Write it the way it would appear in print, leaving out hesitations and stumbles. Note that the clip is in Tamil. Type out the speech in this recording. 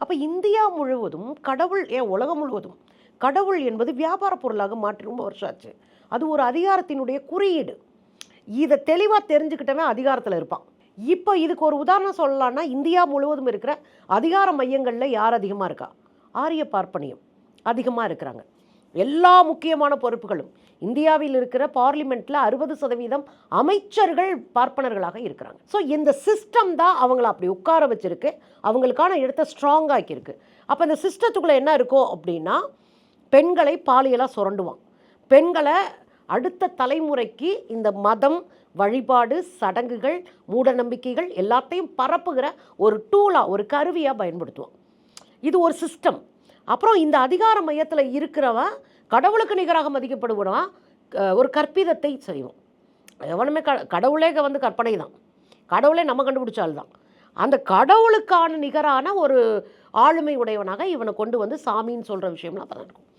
அப்போ இந்தியா முழுவதும் கடவுள், ஏன் உலகம் முழுவதும் கடவுள் என்பது வியாபார பொருளாக மாற்றி ரொம்ப வருஷம் ஆச்சு. அது ஒரு அதிகாரத்தினுடைய குறியீடு. இதை தெளிவாக தெரிஞ்சுக்கிட்டவன் அதிகாரத்தில் இருப்பான். இப்போ இதுக்கு ஒரு உதாரணம் சொல்லலாம்னா, இந்தியா முழுவதும் இருக்கிற அதிகார மையங்களில் யார் அதிகமாக இருக்கா? ஆரிய பார்ப்பனியம் அதிகமாக இருக்கிறாங்க. எல்லா முக்கியமான பொறுப்புகளும் இந்தியாவில் இருக்கிற பார்லிமெண்ட்டில் 60% அமைச்சர்கள் பார்ப்பனர்களாக இருக்கிறாங்க. ஸோ இந்த சிஸ்டம் தான் அவங்கள அப்படி உட்கார வச்சிருக்கு, அவங்களுக்கான இடத்த ஸ்ட்ராங் ஆக்கியிருக்கு. அப்போ இந்த சிஸ்டத்துக்குள்ளே என்ன இருக்கும் அப்படின்னா, பெண்களை பாலியலாக சுரண்டுவான். பெண்களை அடுத்த தலைமுறைக்கு இந்த மதம், வழிபாடு, சடங்குகள், மூட நம்பிக்கைகள் எல்லாத்தையும் பரப்புகிற ஒரு டூலாக, ஒரு கருவியாக பயன்படுத்துவான். இது ஒரு சிஸ்டம். அப்புறம் இந்த அதிகார மையத்தில் இருக்கிறவன் கடவுளுக்கு நிகராக மதிக்கப்படுவான். ஒரு கற்பிதத்தை செய்வோம். எவனுமே கடவுளே கற்பனை தான். கடவுளே நம்ம கண்டுபிடிச்சால் தான். அந்த கடவுளுக்கான நிகரான ஒரு ஆளுமை உடையவனாக இவனை கொண்டு வந்து சாமின்னு சொல்கிற விஷயம்லாம் அப்போ தான் இருக்கும்.